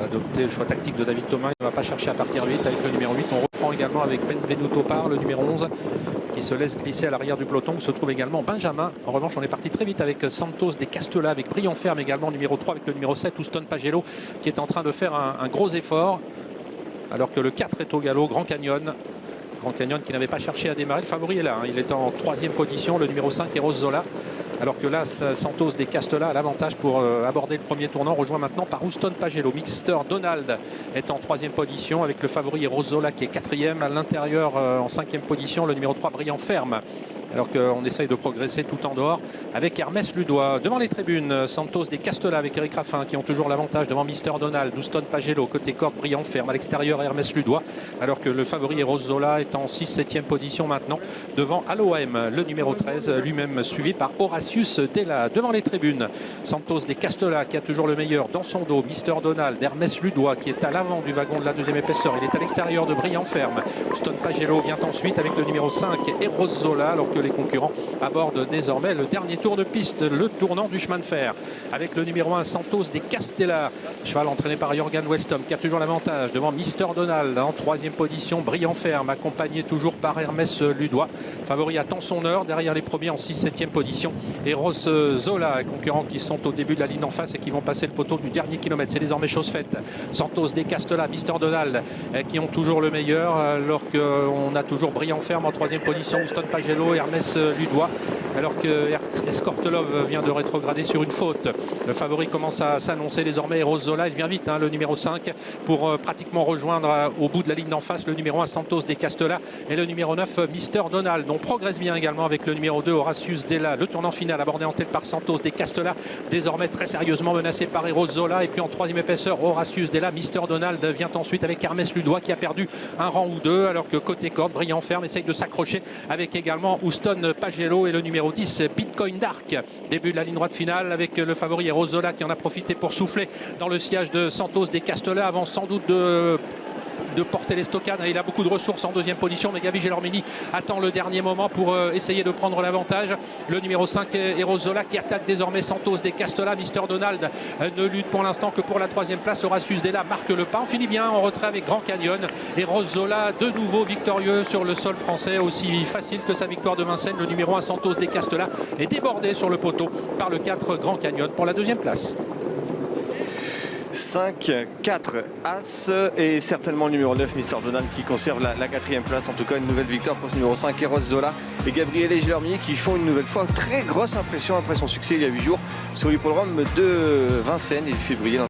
adopté le choix tactique de David Thomas. Il ne va pas chercher à partir vite avec le numéro 8. On reprend également avec Benvenuto Par, le numéro 11, qui se laisse glisser à l'arrière du peloton, où se trouve également Benjamin. En revanche, on est parti très vite avec Santos des Castella, avec Briand Ferme également, numéro 3, avec le numéro 7, Houston Pagello, qui est en train de faire un gros effort, alors que le 4 est au galop, Grand Canyon. Grand Canyon qui n'avait pas cherché à démarrer. Le favori est là, hein. Il est en 3e position, le numéro 5 Eros Zola. Alors que là, Santos des Castella a l'avantage pour aborder le premier tournant, rejoint maintenant par Houston Pagello. Mister Donald est en 3e position avec le favori Eros Zola qui est 4e. À l'intérieur, en 5e position, le numéro 3 Briand Ferme. Alors qu'on essaye de progresser tout en dehors avec Hermès Ludois. Devant les tribunes, Santos des Castella avec Eric Raffin qui ont toujours l'avantage devant Mister Donald, Houston Pagello, côté corde, Briand Ferme. À l'extérieur, Hermès Ludois. Alors que le favori Eros Zola est en 6-7e position maintenant devant Aloem, le numéro 13, lui-même suivi par Horatius Della. Devant les tribunes, Santos des Castella qui a toujours le meilleur dans son dos. Mister Donald, Hermès Ludois qui est à l'avant du wagon de la 2e épaisseur. Il est à l'extérieur de Briand Ferme. Houston Pagello vient ensuite avec le numéro 5, Eros Zola, alors que les concurrents abordent désormais le dernier tour de piste, le tournant du chemin de fer, avec le numéro 1 Santos des Castella, cheval entraîné par Jorgen Westham qui a toujours l'avantage devant Mister Donald en 3e position. Briand Ferme accompagné toujours par Hermès Ludois, favori attend son heure derrière les premiers en 6-7e position. Eros Zola, concurrents qui sont au début de la ligne en face et qui vont passer le poteau du dernier kilomètre, c'est désormais chose faite. Santos des Castella, Mister Donald qui ont toujours le meilleur, alors qu'on a toujours Briand Ferme en 3e position, Houston Pagello, Hermès Ludois, alors que Escortelov vient de rétrograder sur une faute. Le favori commence à s'annoncer désormais. Eros Zola, il vient vite, hein, le numéro 5, pour pratiquement rejoindre au bout de la ligne d'en face le numéro 1 Santos des Castella et le numéro 9 Mister Donald. On progresse bien également avec le numéro 2 Horatius Della. Le tournant final abordé en tête par Santos des Castella, désormais très sérieusement menacé par Eros Zola. Et puis en 3e épaisseur, Horatius Della. Mister Donald vient ensuite avec Hermès Ludois qui a perdu un rang ou deux, alors que côté corde, Briand Ferme essaye de s'accrocher avec également Houston Pagello et le numéro 10 Bitcoin Dark. Début de la ligne droite finale avec le favori Eros Zola qui en a profité pour souffler dans le sillage de Santos des Castella avant sans doute de porter les stockades. Il a beaucoup de ressources en 2e position, mais Gabi Gelormini attend le dernier moment pour essayer de prendre l'avantage. Le numéro 5 Eros Zola qui attaque désormais Santos des Castella. Mister Donald ne lutte pour l'instant que pour la 3e place. Horatius Della marque le pas. On finit bien en retrait avec Grand Canyon. Eros Zola de nouveau victorieux sur le sol français, aussi facile que sa victoire de Vincennes. Le numéro 1 Santos des Castella est débordé sur le poteau par le 4 Grand Canyon pour la 2e place. 5, 4 As et certainement le numéro 9 Mister Donald qui conserve la 4e place. En tout cas une nouvelle victoire pour ce numéro 5 Eros Zola et Gabriele Gelormini qui font une nouvelle fois une très grosse impression après son succès il y a 8 jours sur l'hippodrome de Vincennes. Il fait briller